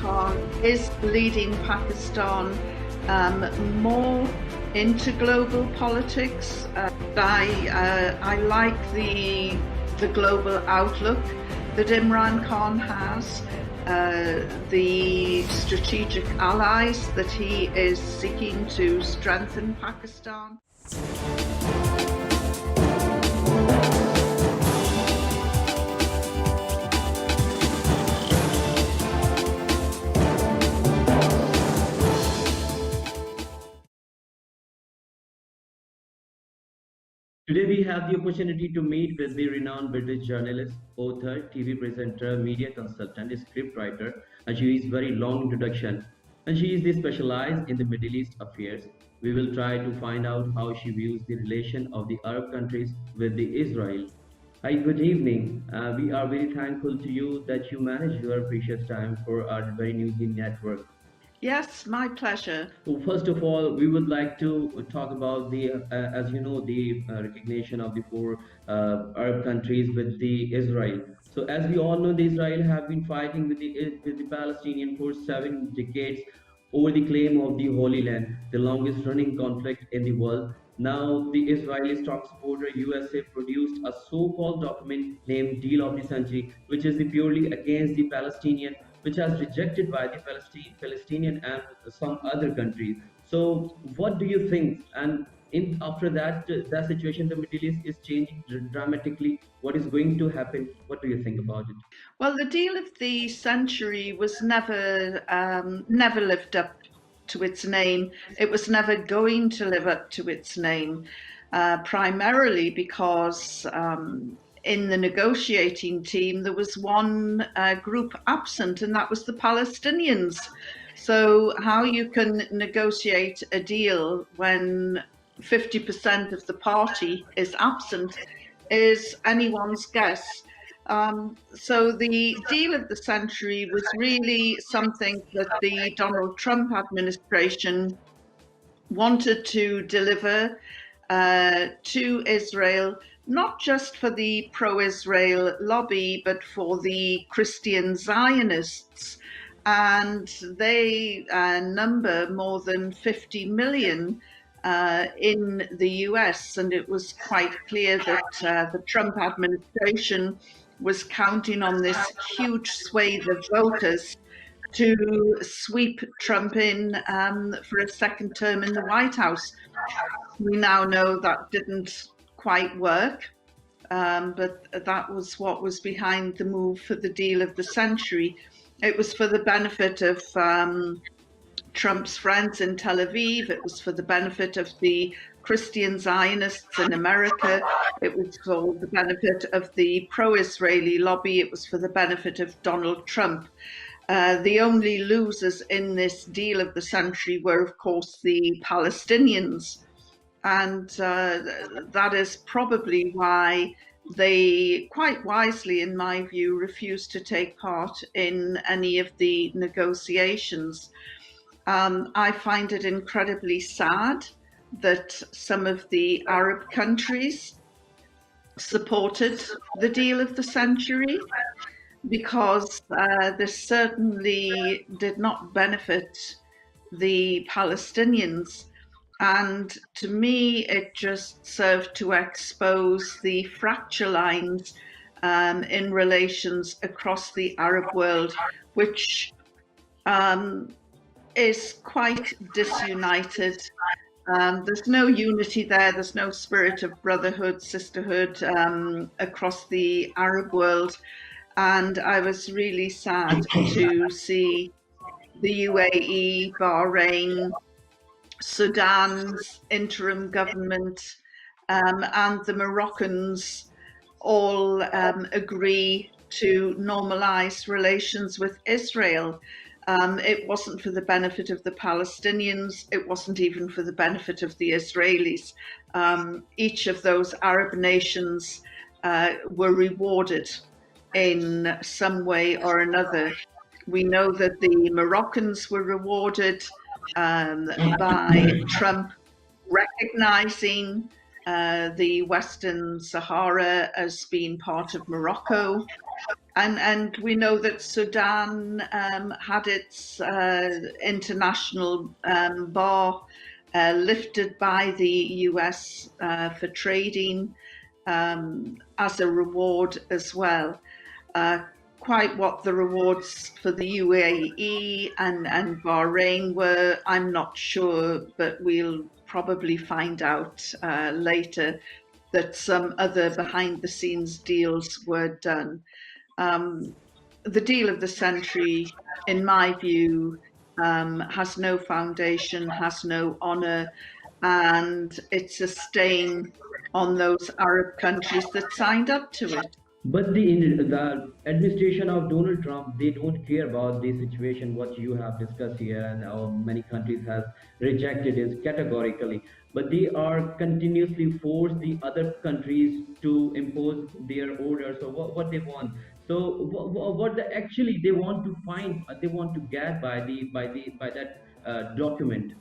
Khan is leading Pakistan more into global politics. I like the global outlook that Imran Khan has, the strategic allies that he is seeking to strengthen Pakistan. Today, we have the opportunity to meet with the renowned British journalist, author, TV presenter, media consultant, scriptwriter, and she is very long introduction. And she is the specialized in the Middle East affairs. We will try to find out how she views the relation of the Arab countries with the Israel. Hi, good evening. We are very thankful to you that you manage your precious time for our very newsy network. Yes, my pleasure. So first of all, we would like to talk about as you know, the recognition of the four Arab countries with the Israel. So as we all know, the Israel have been fighting with the Palestinian for 7 decades over the claim of the Holy Land, the longest running conflict in the world. Now, the Israeli stock supporter USA produced a so-called document named Deal of the Century, which is purely against the Palestinian, which has rejected by the Palestinian and some other countries. So, what do you think? And in after that situation, the Middle East is changing dramatically. What is going to happen? What do you think about it? Well, the deal of the century was never lived up to its name. It was never going to live up to its name, primarily because in the negotiating team there was one group absent, and that was the Palestinians. So how you can negotiate a deal when 50% of the party is absent is anyone's guess. So the deal of the century was really something that the Donald Trump administration wanted to deliver to Israel, not just for the pro-Israel lobby, but for the Christian Zionists. And they number more than 50 million in the US. And it was quite clear that the Trump administration was counting on this huge swathe of voters to sweep Trump in for a second term in the White House. We now know that didn't quite work, but that was what was behind the move for the deal of the century. It was for the benefit of Trump's friends in Tel Aviv. It was for the benefit of the Christian Zionists in America. It was for the benefit of the pro-Israeli lobby. It was for the benefit of Donald Trump. The only losers in this deal of the century were, of course, the Palestinians. And that is probably why they, quite wisely, in my view, refused to take part in any of the negotiations. I find it incredibly sad that some of the Arab countries supported the deal of the century, because this certainly did not benefit the Palestinians. And to me, it just served to expose the fracture lines in relations across the Arab world, which is quite disunited. There's no unity there. There's no spirit of brotherhood, sisterhood across the Arab world. And I was really sad to see the UAE, Bahrain, Sudan's interim government, and the Moroccans all agree to normalize relations with Israel. It wasn't for the benefit of the Palestinians. It wasn't even for the benefit of the Israelis. Each of those Arab nations were rewarded in some way or another. We know that the Moroccans were rewarded by Trump recognizing the Western Sahara as being part of Morocco. And we know that Sudan had its international bar lifted by the US for trading as a reward as well. Quite what the rewards for the UAE and Bahrain were, I'm not sure, but we'll probably find out later that some other behind the scenes deals were done. The deal of the century, in my view, has no foundation, has no honour, and it's a stain on those Arab countries that signed up to it. But the administration of Donald Trump, they don't care about the situation what you have discussed here, and many countries has rejected it categorically. But they are continuously force the other countries to impose their orders or what they want. So actually they want to find, they want to get by that document.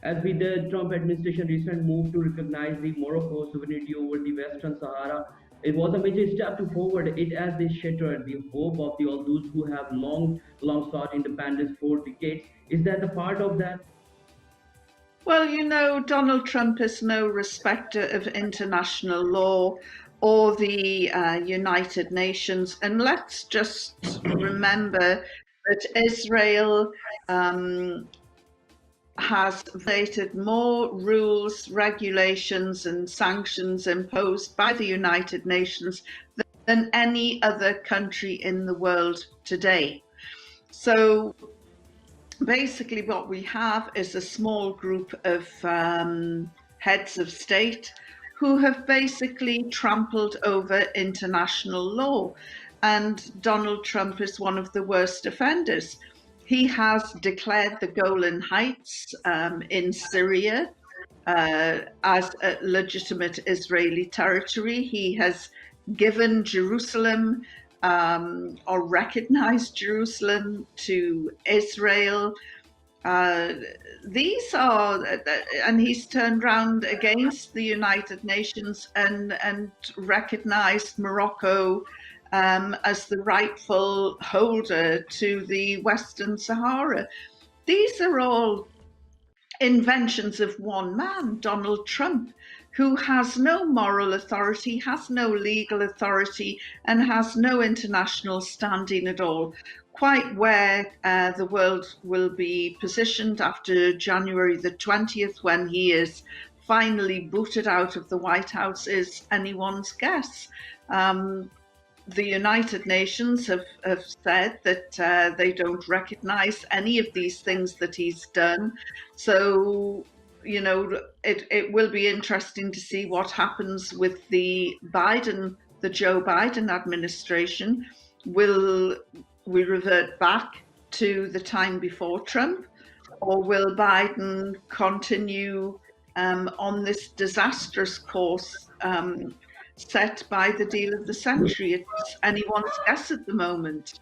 As with the Trump administration recent move to recognize the Morocco sovereignty over the Western Sahara, it was a major step to forward it as they shattered the hope of the all those who have long sought independence for decades. Is that the part of that? Well, you know, Donald Trump is no respecter of international law or the United Nations. And let's just remember that Israel has violated more rules, regulations, and sanctions imposed by the United Nations than any other country in the world today. So basically, what we have is a small group of heads of state who have basically trampled over international law. And Donald Trump is one of the worst offenders. He has declared the Golan Heights in Syria as a legitimate Israeli territory. He has given Jerusalem or recognized Jerusalem to Israel. These are, and he's turned around against the United Nations and recognized Morocco as the rightful holder to the Western Sahara. These are all inventions of one man, Donald Trump, who has no moral authority, has no legal authority, and has no international standing at all. Quite where the world will be positioned after January the 20th, when he is finally booted out of the White House, is anyone's guess. The United Nations have said that they don't recognize any of these things that he's done. So, you know, it will be interesting to see what happens with the Joe Biden administration. Will we revert back to the time before Trump, or will Biden continue on this disastrous course set by the deal of the century? It's anyone's guess at the moment.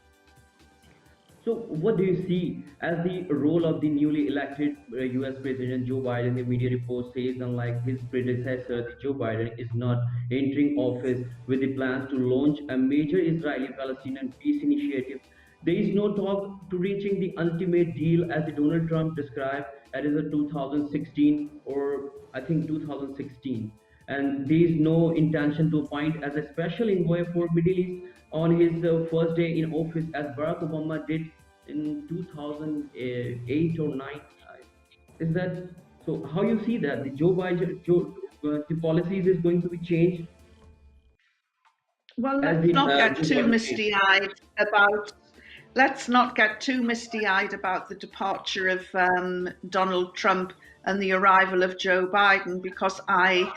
So, what do you see as the role of the newly elected US President Joe Biden? The media report says, unlike his predecessor, Joe Biden is not entering office with the plans to launch a major Israeli Palestinian peace initiative. There is no talk to reaching the ultimate deal as the Donald Trump described as a 2016 or I think 2016. And there is no intention to appoint as a special envoy for Middle East on his first day in office as Barack Obama did in 2008 or 9. Is that so? How you see that the Joe Biden, the policies is going to be changed Well, as let's the not get too policy. misty-eyed about. Let's not get too misty-eyed about the departure of Donald Trump and the arrival of Joe Biden, because I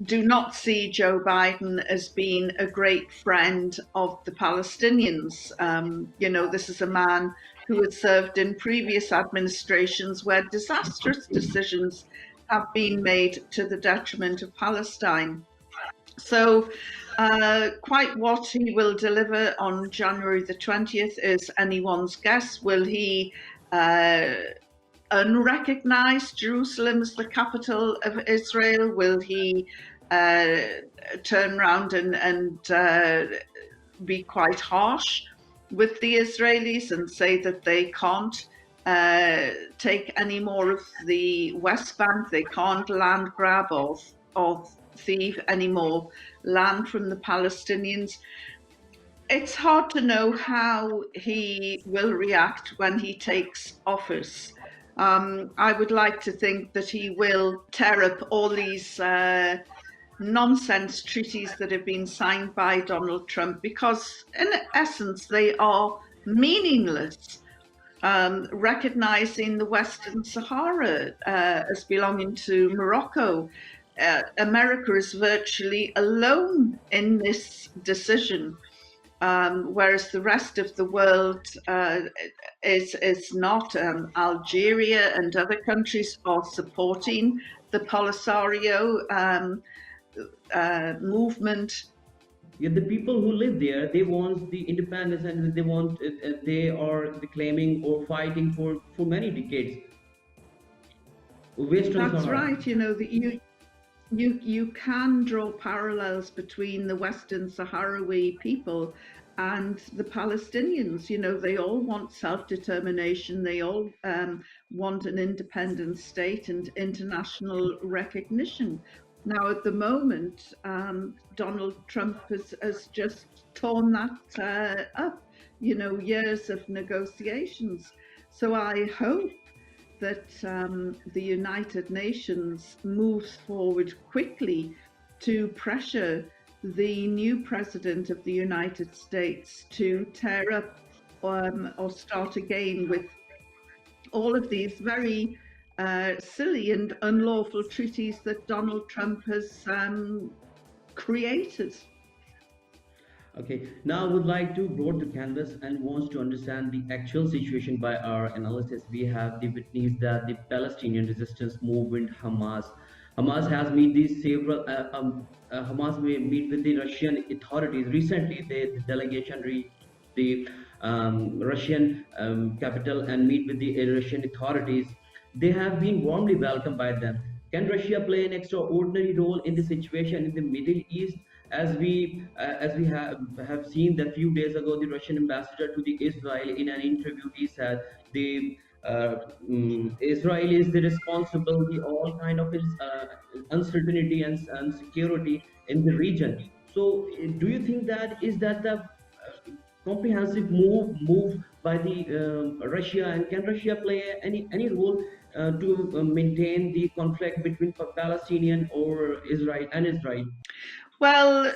do not see Joe Biden as being a great friend of the Palestinians. You know, this is a man who had served in previous administrations where disastrous decisions have been made to the detriment of Palestine. So quite what he will deliver on January the 20th is anyone's guess. Will he unrecognize Jerusalem as the capital of Israel? Will he turn around and be quite harsh with the Israelis and say that they can't take any more of the West Bank, they can't land grab or thieve any more land from the Palestinians. It's hard to know how he will react when he takes office. I would like to think that he will tear up all these nonsense treaties that have been signed by Donald Trump because, in essence, they are meaningless. Recognizing the Western Sahara as belonging to Morocco. America is virtually alone in this decision. Whereas the rest of the world is not. Algeria and other countries are supporting the Polisario movement. Yeah, the people who live there, they want the independence, and they want they are claiming or fighting for many decades. Western That's Sahara. right. You can draw parallels between the Western Sahrawi people and the Palestinians. They all want self-determination. They all want an independent state and international recognition. Now, at the moment, Donald Trump has just torn that up. Years of negotiations. So I hope that the United Nations moves forward quickly to pressure the new president of the United States to tear up or start again with all of these very silly and unlawful treaties that Donald Trump has created. Okay, now I would like to broad the canvas and wants to understand the actual situation by our analysis. We have the witness that the Palestinian resistance movement Hamas has met these several. Hamas may meet with the Russian authorities. Recently, the delegation reached the Russian capital and meet with the Russian authorities. They have been warmly welcomed by them. Can Russia play an extraordinary role in the situation in the Middle East? As we have seen that few days ago, the Russian ambassador to the Israel in an interview, he said the Israel is the responsibility all kind of its uncertainty and security in the region. So, do you think that is that the comprehensive move by the Russia, and can Russia play any role to maintain the conflict between Palestinian or Israel? Well,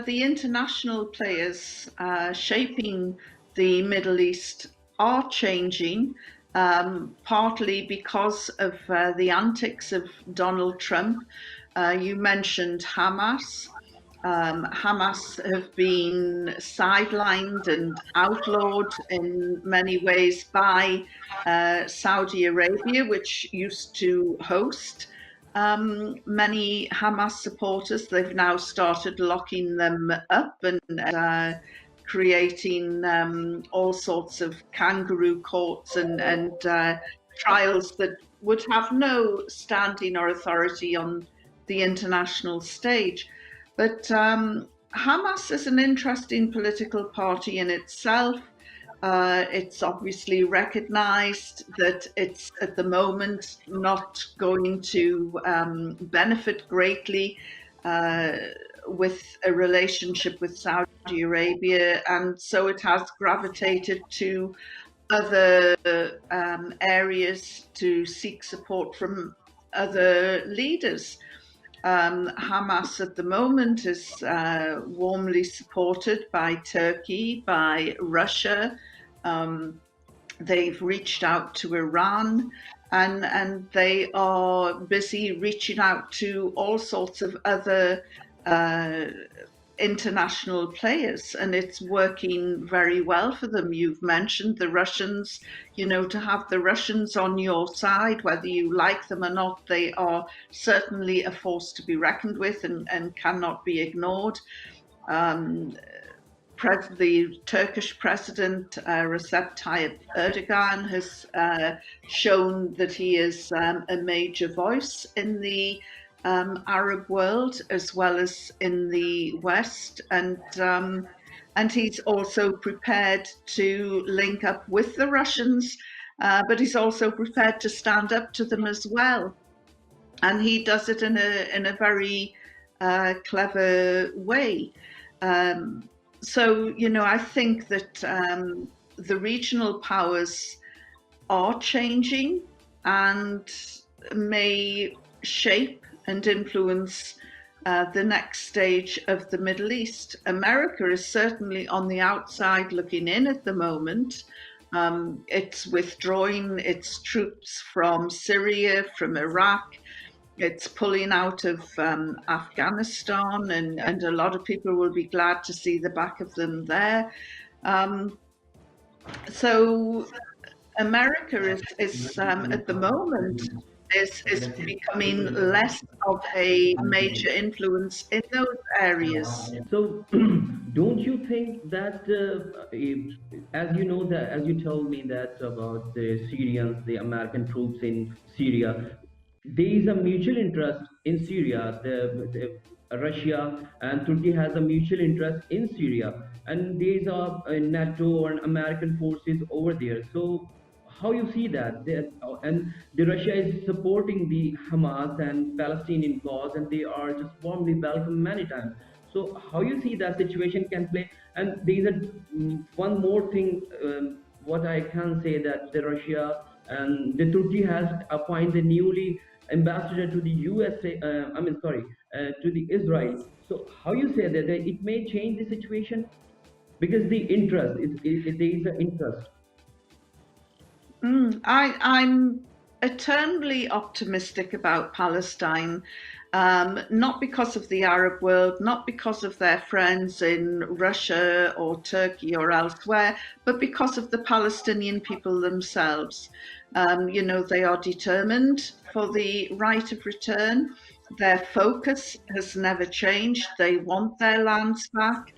the international players shaping the Middle East are changing, partly because of the antics of Donald Trump. You mentioned Hamas. Hamas have been sidelined and outlawed in many ways by Saudi Arabia, which used to host many Hamas supporters. They've now started locking them up and creating all sorts of kangaroo courts and trials that would have no standing or authority on the international stage. But Hamas is an interesting political party in itself. It's obviously recognized that it's at the moment not going to benefit greatly with a relationship with Saudi Arabia, and so it has gravitated to other areas to seek support from other leaders. Hamas at the moment is warmly supported by Turkey, by Russia. They've reached out to Iran, and they are busy reaching out to all sorts of other international players, and it's working very well for them. You've mentioned the Russians. To have the Russians on your side, whether you like them or not, they are certainly a force to be reckoned with and cannot be ignored. The Turkish president, Recep Tayyip Erdogan, has shown that he is a major voice in the Arab world as well as in the West, and and he's also prepared to link up with the Russians, but he's also prepared to stand up to them as well. And he does it in a very clever way. Um, so, I think that the regional powers are changing and may shape and influence the next stage of the Middle East. America is certainly on the outside looking in at the moment. It's withdrawing its troops from Syria, from Iraq. It's pulling out of Afghanistan, and a lot of people will be glad to see the back of them there. Um, so America is at the moment is becoming less of a major influence in those areas. So, don't you think that, as you know that, as you told me that about the Syrians, the American troops in Syria, there is a mutual interest in Syria. The Russia and Turkey has a mutual interest in Syria, and there is a NATO or an American forces over there. So how you see that? And the Russia is supporting the Hamas and Palestinian cause, and they are just warmly welcome many times. So how you see that situation can play? And there is one more thing. What I can say that the Russia and the Turkey has appointed a newly ambassador to the USA. I mean, sorry, to the Israel. So how you say that it may change the situation because the interest there is an interest. I'm eternally optimistic about Palestine, not because of the Arab world, not because of their friends in Russia or Turkey or elsewhere, but because of the Palestinian people themselves. They are determined for the right of return. Their focus has never changed. They want their lands back,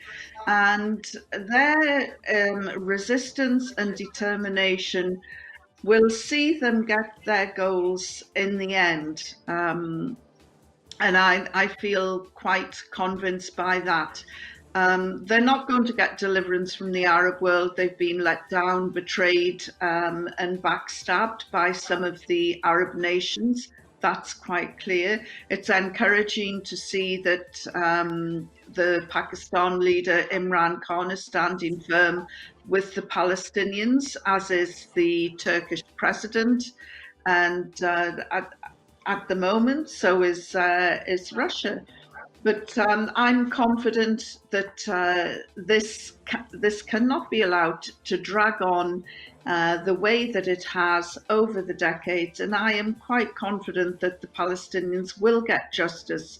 and their resistance and determination will see them get their goals in the end. And I feel quite convinced by that. They're not going to get deliverance from the Arab world. They've been let down, betrayed, and backstabbed by some of the Arab nations. That's quite clear. It's encouraging to see that the Pakistan leader Imran Khan is standing firm with the Palestinians, as is the Turkish president, and at the moment, so is Russia. But I'm confident that this cannot be allowed to drag on the way that it has over the decades, and I am quite confident that the Palestinians will get justice,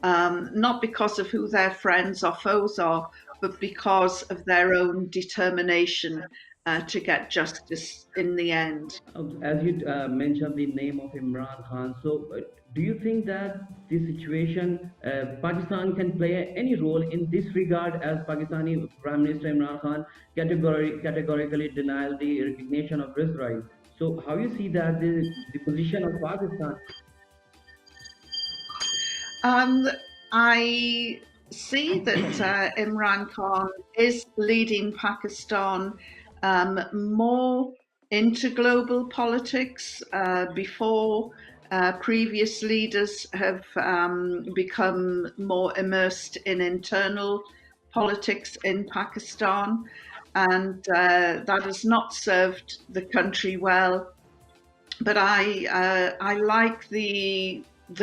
not because of who their friends or foes are, but because of their own determination to get justice in the end. As you mentioned the name of Imran Khan, so do you think that this situation, Pakistan can play any role in this regard, as Pakistani Prime Minister Imran Khan categorically denied the recognition of Israel? So how you see that the position of Pakistan? I see that Imran Khan is leading Pakistan more into global politics before previous leaders have become more immersed in internal politics in Pakistan, and that has not served the country well. But I like the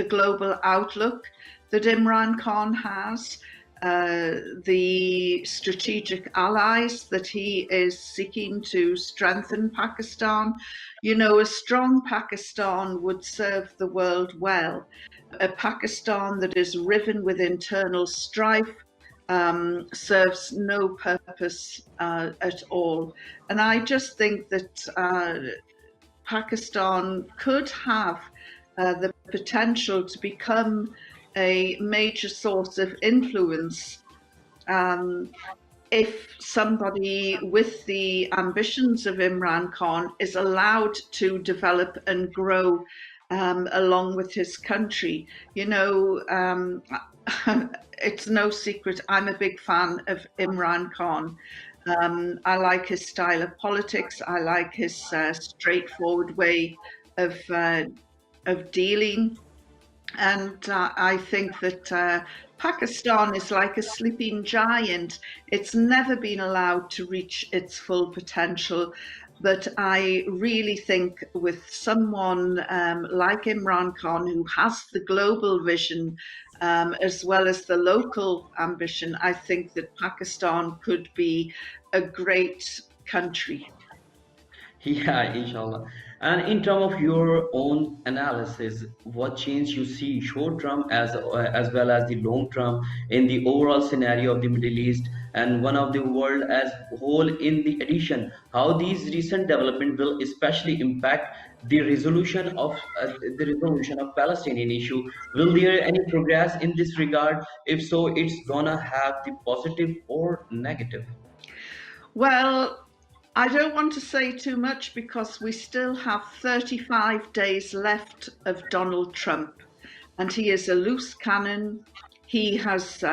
global outlook that Imran Khan has, the strategic allies that he is seeking to strengthen Pakistan. A strong Pakistan would serve the world well. A Pakistan that is riven with internal strife serves no purpose at all. And I just think that Pakistan could have the potential to become a major source of influence if somebody with the ambitions of Imran Khan is allowed to develop and grow along with his country. You know, it's no secret I'm a big fan of Imran Khan. I like his style of politics. I like his straightforward way of uh, of dealing. And I think that Pakistan is like a sleeping giant. It's never been allowed to reach its full potential. But I really think with someone like Imran Khan, who has the global vision as well as the local ambition, I think that Pakistan could be a great country. Yeah, inshallah. And in terms of your own analysis, what change you see short term as well as the long term in the overall scenario of the Middle East and one of the world as whole in the addition, how these recent development will especially impact the resolution of Palestinian issue. Will there any progress in this regard? If so, it's gonna have the positive or negative. Well, I don't want to say too much because we still have 35 days left of Donald Trump, and he is a loose cannon. He has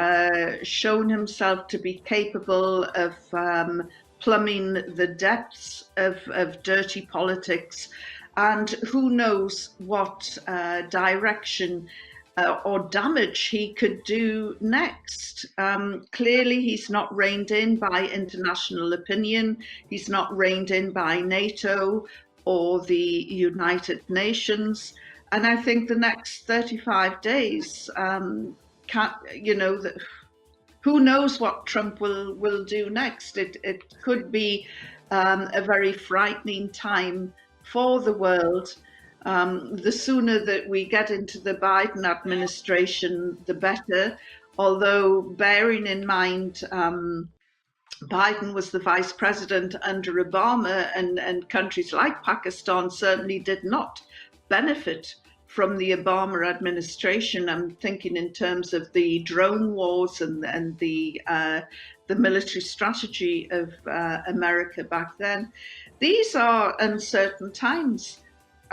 shown himself to be capable of plumbing the depths of dirty politics, and who knows what direction or damage he could do next. Clearly, he's not reined in by international opinion, he's not reined in by NATO or the United Nations. And I think the next 35 days, can, you know, who knows what Trump will do next? It could be a very frightening time for the world. The sooner that we get into the Biden administration, the better. Although, bearing in mind, Biden was the vice president under Obama, and countries like Pakistan certainly did not benefit from the Obama administration. I'm thinking in terms of the drone wars and the military strategy of America back then. These are uncertain times.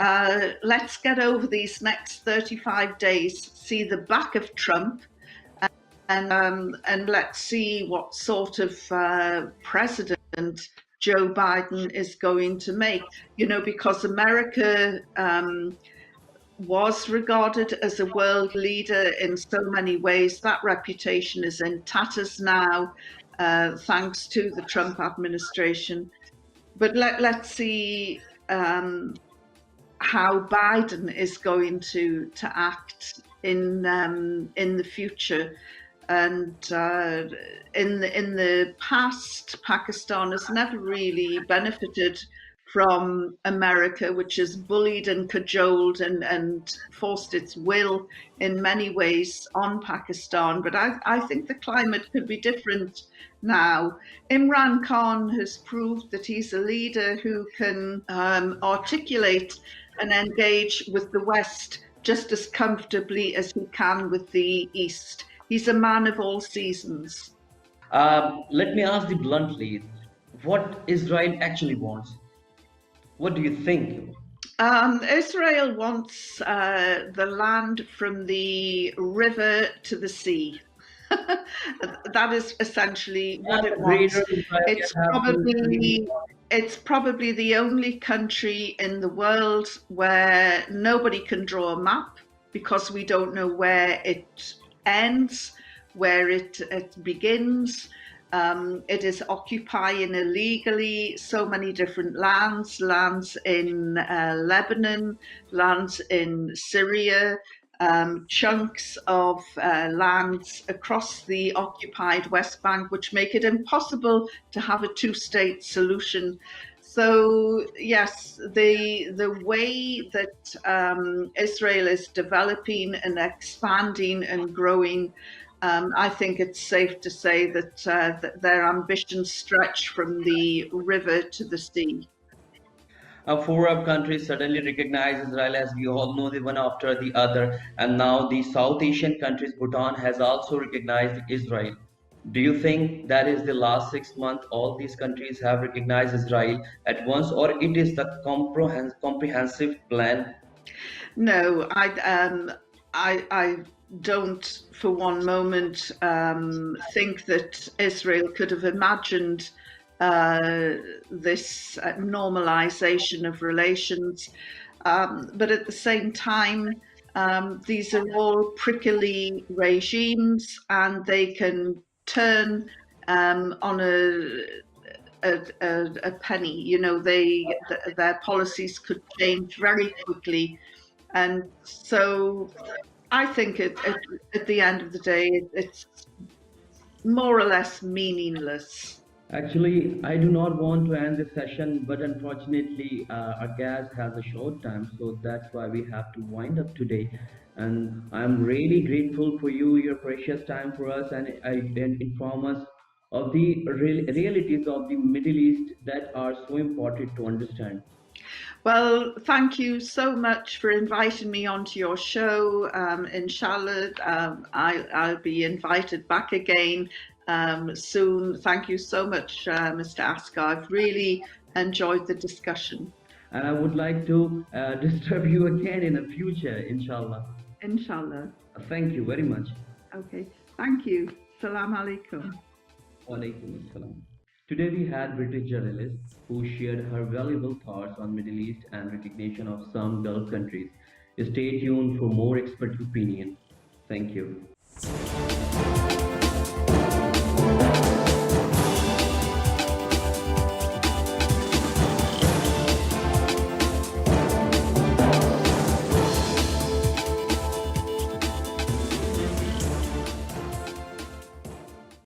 Let's get over these next 35 days, see the back of Trump, and let's see what sort of president Joe Biden is going to make. You know, because America was regarded as a world leader in so many ways, that reputation is in tatters now, thanks to the Trump administration. But let's see how Biden is going to act in the future. And in the past, Pakistan has never really benefited from America, which has bullied and cajoled and forced its will in many ways on Pakistan. But I think the climate could be different now. Imran Khan has proved that he's a leader who can articulate and engage with the West just as comfortably as he can with the East. He's a man of all seasons. Let me ask you bluntly, what Israel actually wants? What do you think? Israel wants the land from the river to the sea. That is essentially what it wants. Greater Israel It's have probably it's probably the only country in the world where nobody can draw a map because we don't know where it ends, where it begins. It is occupying illegally so many different lands in Lebanon, lands in Syria, chunks of lands across the occupied West Bank, which make it impossible to have a two-state solution. So yes, the way that Israel is developing and expanding and growing, I think it's safe to say that their ambitions stretch from the river to the sea. Four Arab countries suddenly recognize Israel, as we all know, the one after the other, and now the South Asian countries, Bhutan, has also recognized Israel. Do you think that is the last 6 months all these countries have recognized Israel at once, or it is the comprehensive plan? No, I don't for one moment think that Israel could have imagined uh, this normalization of relations. But at the same time, these are all prickly regimes, and they can turn on a penny. You know, their policies could change very quickly, and so I think at the end of the day, it's more or less meaningless. Actually, I do not want to end this session, but unfortunately, our guest has a short time, so that's why we have to wind up today. And I'm really grateful for you, your precious time for us, and inform us of the realities of the Middle East that are so important to understand. Well, thank you so much for inviting me onto your show. Inshallah, I'll be invited back again soon. Thank you so much, Mr. Asghar. I've really enjoyed the discussion. And I would like to disturb you again in the future, inshallah. Inshallah. Thank you very much. Okay. Thank you. Salam alaikum. Walaikum assalam. Today we had British journalist who shared her valuable thoughts on Middle East and recognition of some Gulf countries. Stay tuned for more expert opinion. Thank you.